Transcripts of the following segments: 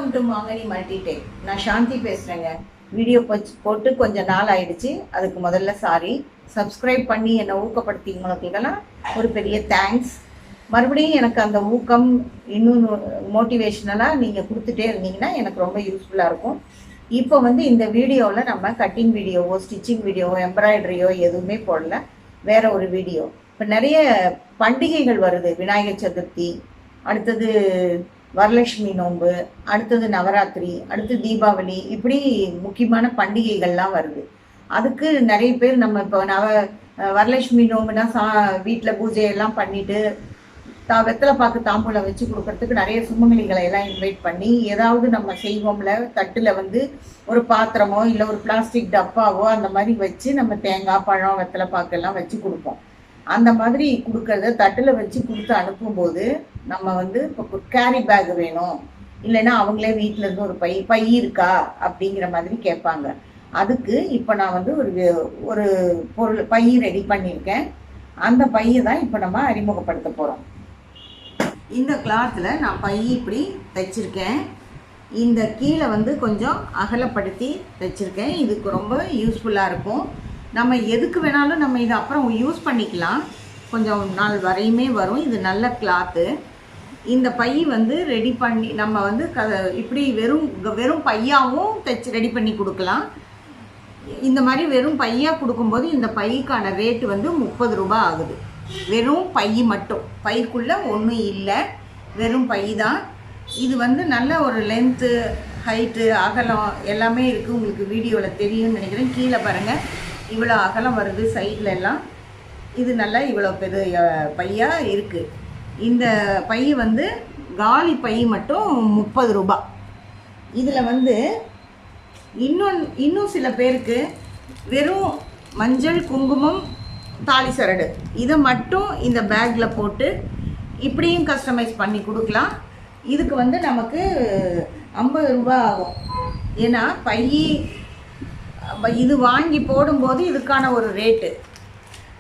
Welcome to மாங்கனி Multitech. நான் சாந்தி பேசுகிறேங்க. வீடியோ போட்டு கொஞ்சம் நாள் ஆயிடுச்சு. அதுக்கு முதல்ல சாரி. சப்ஸ்கிரைப் பண்ணி என்னை ஊக்கப்படுத்திங்களுக்கெல்லாம் ஒரு பெரிய தேங்க்ஸ். மறுபடியும் எனக்கு அந்த ஊக்கம் இன்னும் மோட்டிவேஷ்னலாக நீங்கள் கொடுத்துட்டே இருந்தீங்கன்னா எனக்கு ரொம்ப யூஸ்ஃபுல்லாக இருக்கும். இப்போ இந்த வீடியோவில் நம்ம கட்டிங் வீடியோவோ ஸ்டிச்சிங் வீடியோவோ எம்ப்ராய்டரியோ எதுவுமே போடல, வேற ஒரு வீடியோ. இப்போ நிறைய பண்டிகைகள் வருது. விநாயகர் சதுர்த்தி, அடுத்தது வரலட்சுமி நோன்பு, அடுத்தது நவராத்திரி, அடுத்து தீபாவளி, இப்படி முக்கியமான பண்டிகைகள்லாம் வருது. அதுக்கு நிறைய பேர் நம்ம இப்போ வரலட்சுமி நோம்புனா வீட்டில் பூஜையெல்லாம் பண்ணிட்டு வெத்தலை பாக்கு தாம்பூலம் வச்சு கொடுக்கறதுக்கு நிறைய சுமங்கலிகளை எல்லாம் இன்வைட் பண்ணி ஏதாவது நம்ம செய்வோம்ல, தட்டில் ஒரு பாத்திரமோ இல்லை ஒரு பிளாஸ்டிக் டப்பாவோ அந்த மாதிரி வச்சு நம்ம தேங்காய் பழம் வெத்தலை பாக்கெல்லாம் வச்சு கொடுப்போம். அந்த மாதிரி கொடுக்கறத தட்டில் வச்சு கொடுத்து அனுப்பும்போது நம்ம இப்போ கேரி பேக் வேணும், இல்லைன்னா அவங்களே வீட்டில இருந்து ஒரு பை இருக்கா அப்படிங்கிற மாதிரி கேட்பாங்க. அதுக்கு இப்போ நான் ஒரு பொருள் பை ரெடி பண்ணியிருக்கேன். அந்த பையை தான் இப்போ நம்ம அறிமுகப்படுத்த போகிறோம். இந்த கிளாத்தில் நான் பை இப்படி தைச்சிருக்கேன். இந்த கீழே கொஞ்சம் அகலப்படுத்தி தைச்சிருக்கேன். இதுக்கு ரொம்ப யூஸ்ஃபுல்லாக இருக்கும். நம்ம எதுக்கு வேணாலும் நம்ம இதை அப்புறம் யூஸ் பண்ணிக்கலாம், கொஞ்சம் நாள் வரையுமே வரும். இது நல்ல கிளாத்து. இந்த பை ரெடி பண்ணி நம்ம இப்படி வெறும் பையாவும் தைச்சி ரெடி பண்ணி கொடுக்கலாம். இந்த மாதிரி வெறும் பையாக கொடுக்கும்போது இந்த பைக்கான ரேட்டு 30 ரூபாய் ஆகுது. வெறும் பை மட்டும், பைக்குள்ளே ஒன்றும் இல்லை, வெறும் பை தான். இது நல்ல ஒரு லென்த்து, ஹைட்டு, அகலம் எல்லாமே இருக்குது. உங்களுக்கு வீடியோவில் தெரியும்னு நினைக்கிறேன். கீழே பாருங்கள், இவ்வளோ அகலம் வருது சைடில் எல்லாம். இது நல்லா இவ்வளோ பெரிய பையாக இருக்குது. இந்த பை காலி பை மட்டும் 30 ரூபாய். இதில் இன்னும் சில பேருக்கு வெறும் மஞ்சள், குங்குமம், தாலி சரடு இதை மட்டும் இந்த பேக்கில் போட்டு இப்படியும் கஸ்டமைஸ் பண்ணி கொடுக்கலாம். இதுக்கு நமக்கு 50 ரூபாய் ஆகும். ஏன்னா பை இது வாங்கி போடும்போது இதுக்கான ஒரு ரேட்டு.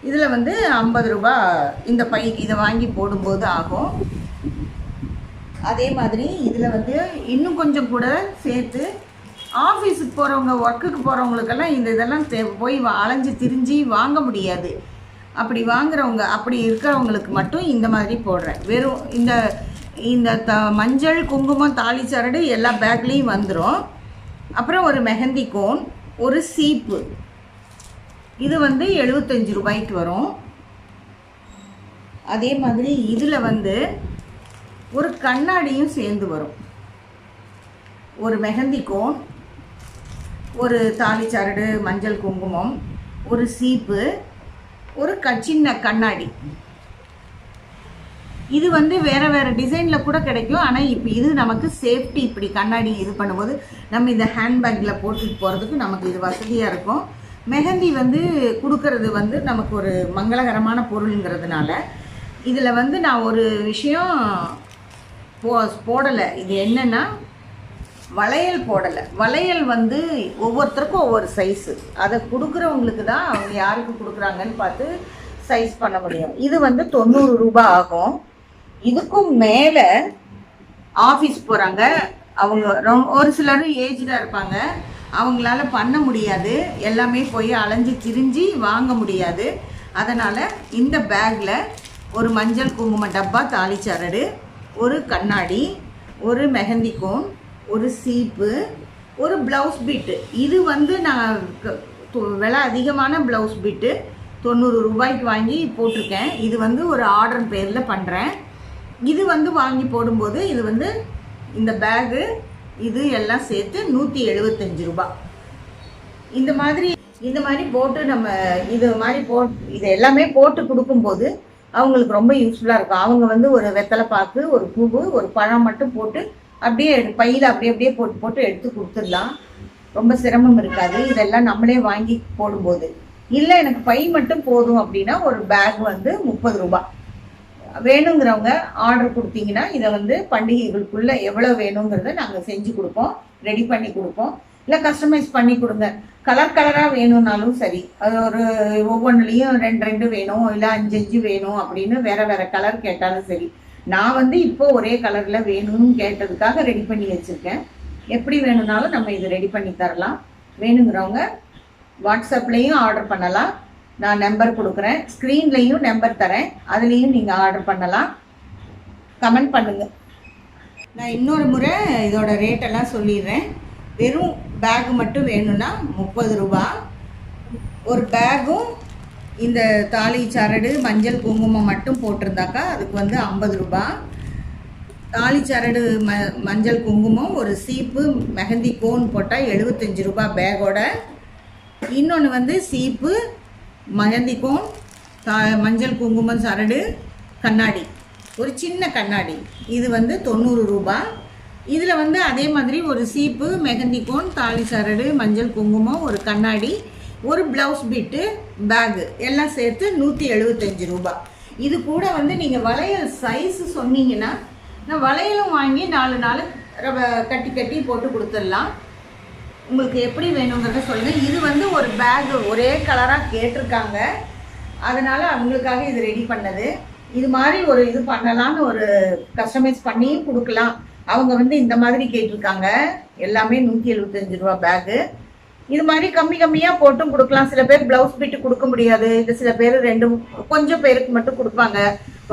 இதில் 50 ரூபாய் இந்த பை இதை வாங்கி போடும்போது ஆகும். அதே மாதிரி இதில் இன்னும் கொஞ்சம் கூட சேர்த்து ஆஃபீஸுக்கு போகிறவங்க, ஒர்க்குக்கு போகிறவங்களுக்கெல்லாம் இதெல்லாம் போய் அலைஞ்சு திரிஞ்சு வாங்க முடியாது. அப்படி வாங்குறவங்க, அப்படி இருக்கிறவங்களுக்கு மட்டும் இந்த மாதிரி போடுறேன். வெறும் இந்த மஞ்சள், குங்குமம், தாலி சரடு எல்லா பேக்லேயும் வந்துடும். அப்புறம் ஒரு மெஹந்தி கோன், ஒரு சீப்பு, இது 75 ரூபாய்க்கு வரும். அதே மாதிரி இதில் ஒரு கண்ணாடியும் சேர்ந்து வரும். ஒரு மெஹந்தி கோன், ஒரு தாலி சரடு, மஞ்சள், குங்குமம், ஒரு சீப்பு, ஒரு சின்ன கண்ணாடி. இது வேறு வேறு டிசைனில் கூட கிடைக்கும். ஆனால் இப்போ இது நமக்கு சேஃப்டி. இப்படி கண்ணாடி இது பண்ணும்போது நம்ம இந்த ஹேண்ட்பேக்கில் போட்டுட்டு போகிறதுக்கு நமக்கு இது வசதியாக இருக்கும். மெஹந்தி கொடுக்கறது நமக்கு ஒரு மங்களகரமான பொருளுங்கிறதுனால இதில் நான் ஒரு விஷயம் போடலை. இது என்னென்னா, வளையல் போடலை. வளையல் ஒவ்வொருத்தருக்கும் ஒவ்வொரு சைஸு. அதை கொடுக்குறவங்களுக்கு தான் அவங்க யாருக்கு கொடுக்குறாங்கன்னு பார்த்து சைஸ் பண்ண முடியும். இது 90 ரூபாய் ஆகும். இதுக்கும் மேலே ஆஃபீஸ் போகிறாங்க அவங்க, ஒரு சிலர் ஏஜ்டாக இருப்பாங்க, அவங்களால பண்ண முடியாது, எல்லாமே போய் அலைஞ்சு திரிஞ்சு வாங்க முடியாது. அதனால் இந்த பேக்கில் ஒரு மஞ்சள், குங்கும டப்பா, தாலி சரடு, ஒரு கண்ணாடி, ஒரு மெஹந்தி கோன், ஒரு சீப்பு, ஒரு ப்ளவுஸ் பீட்டு. இது நான் விலை அதிகமான ப்ளவுஸ் பீட்டு 90 ரூபாய்க்கு வாங்கி போட்டிருக்கேன். இது ஒரு ஆர்டர் பேரில் பண்ணுறேன். இது வாங்கி போடும்போது இது இந்த பேகு இது எல்லாம் சேர்த்து 175 ரூபாய். இந்த மாதிரி போட்டு நம்ம இது எல்லாமே போட்டு கொடுக்கும்போது அவங்களுக்கு ரொம்ப யூஸ்ஃபுல்லாக இருக்கும். அவங்க ஒரு வெத்தலை பாக்கு, ஒரு பூவு, ஒரு பழம் மட்டும் போட்டு அப்படியே பையில் அப்படியே போட்டு எடுத்து கொடுத்துடலாம். ரொம்ப சிரமம் இருக்காது. இதெல்லாம் நம்மளே வாங்கி போடும்போது. இல்லை எனக்கு பை மட்டும் போதும் அப்படின்னா ஒரு பேக் 30 ரூபாய். வேணுங்கிறவங்க ஆர்டர் கொடுத்தீங்கன்னா இதை பண்டிகைகளுக்குள்ளே எவ்வளோ வேணுங்கிறத நாங்கள் செஞ்சு கொடுப்போம், ரெடி பண்ணி கொடுப்போம். இல்லை கஸ்டமைஸ் பண்ணி கொடுங்க, கலராக வேணும்னாலும் சரி. அது ஒவ்வொன்றுலேயும் 2 வேணும், இல்லை 5 வேணும் அப்படின்னு வேறு கலர் கேட்டாலும் சரி. நான் வந்து இப்போ ஒரே கலரில் வேணும்னு கேட்டதுக்காக ரெடி பண்ணி வச்சுருக்கேன். எப்படி வேணும்னாலும் நம்ம இது ரெடி பண்ணி தரலாம். வேணுங்கிறவங்க வாட்ஸ்அப்லேயும் ஆர்டர் பண்ணலாம். நான் நம்பர் கொடுக்குறேன், ஸ்க்ரீன்லேயும் நம்பர் தரேன், அதுலேயும் நீங்கள் ஆர்டர் பண்ணலாம். கமெண்ட் பண்ணுங்கள். நான் இன்னொரு முறை இதோட ரேட்டெல்லாம் சொல்லிடுறேன். வெறும் பேகு மட்டும் வேணும்னா 30 ரூபா. ஒரு பேகும் இந்த தாலி சரடு மஞ்சள் குங்குமம் மட்டும் போட்டிருந்தாக்கா அதுக்கு வந்து 50 ரூபா. தாலி சரடு மஞ்சள் குங்குமம் ஒரு சீப்பு மெஹந்தி கோன் போட்டால் 75 ரூபா பேக்கோட. இன்னொன்று வந்து சீப்பு மெஹந்தி கோன் மஞ்சள் குங்குமம் சரடு கண்ணாடி, ஒரு சின்ன கண்ணாடி, இது வந்து 90 ரூபா. இதில் வந்து அதே மாதிரி ஒரு சீப்பு மெஹந்தி கோன் தாலி சரடு மஞ்சள் குங்குமம் ஒரு கண்ணாடி ஒரு ப்ளவுஸ் பிட்டு பேகு எல்லாம் சேர்த்து 175 ரூபா. இது கூட வந்து நீங்கள் வளையல் சைஸு சொன்னீங்கன்னா நான் வளையலும் வாங்கி 4 நாள் கட்டி கட்டி போட்டு கொடுத்துடலாம். உங்களுக்கு எப்படி வேணுங்கிறத சொல்லுங்கள். இது வந்து ஒரு பேகு ஒரே கலராக கேட்டிருக்காங்க, அதனால் அவங்களுக்காக இது ரெடி பண்ணது. இது மாதிரி ஒரு இது பண்ணலான்னு ஒரு கஸ்டமைஸ் பண்ணியும் கொடுக்கலாம். அவங்க வந்து இந்த மாதிரி கேட்டிருக்காங்க. எல்லாமே 175 ரூபா பேகு. இது மாதிரி கம்மி கம்மியாக போட்டும் கொடுக்கலாம். சில பேர் ப்ளவுஸ் பிட்டு கொடுக்க முடியாது. இது சில பேர் கொஞ்சம் பேருக்கு மட்டும் கொடுப்பாங்க,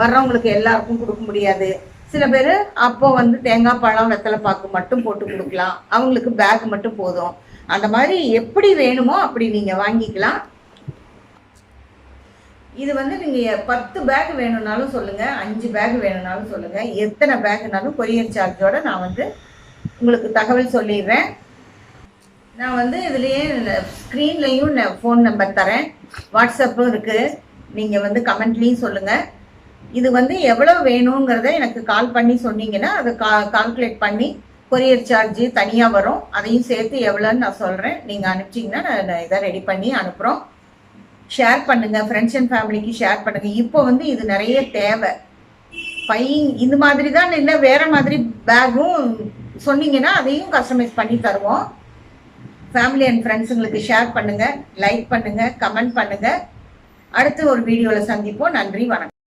வர்றவங்களுக்கு எல்லாருக்கும் கொடுக்க முடியாது. சில பேர் அப்போ வந்து தேங்காய் பழம் வெத்தலை பாக்கு மட்டும் போட்டு கொடுக்கலாம், அவங்களுக்கு பேக் மட்டும் போதும். அந்த மாதிரி எப்படி வேணுமோ அப்படி நீங்கள் வாங்கிக்கலாம். இது வந்து நீங்கள் 10 பேக் வேணும்னாலும் சொல்லுங்கள், 5 பேக் வேணும்னாலும் சொல்லுங்கள், எத்தனை பேக்குனாலும் கொரியர் சார்ஜோடு நான் வந்து உங்களுக்கு தகவல் சொல்லிடுறேன். நான் வந்து இதுலேயே ஸ்க்ரீன்லேயும் ஃபோன் நம்பர் தரேன், வாட்ஸ்அப்பும் இருக்குது. நீங்கள் வந்து கமெண்ட்லேயும் சொல்லுங்கள். இது வந்து எவ்வளோ வேணுங்கிறத எனக்கு கால் பண்ணி சொன்னீங்கன்னா அதை கால்குலேட் பண்ணி கொரியர் சார்ஜ் தனியாக வரும், அதையும் சேர்த்து எவ்வளோன்னு நான் சொல்கிறேன். நீங்கள் அனுப்பிச்சிங்கன்னா நான் இதை ரெடி பண்ணி அனுப்புகிறோம். ஷேர் பண்ணுங்கள், ஃப்ரெண்ட்ஸ் அண்ட் ஃபேமிலிக்கு ஷேர் பண்ணுங்கள். இப்போ வந்து இது நிறைய தேவை. இந்த மாதிரி தான் இல்லை, வேறு மாதிரி பேக்கும் சொன்னீங்கன்னா அதையும் கஸ்டமைஸ் பண்ணி தருவோம். ஃபேமிலி அண்ட் ஃப்ரெண்ட்ஸுங்களுக்கு ஷேர் பண்ணுங்கள், லைக் பண்ணுங்கள், கமெண்ட் பண்ணுங்கள். அடுத்து ஒரு வீடியோவில் சந்திப்போம். நன்றி, வணக்கம்.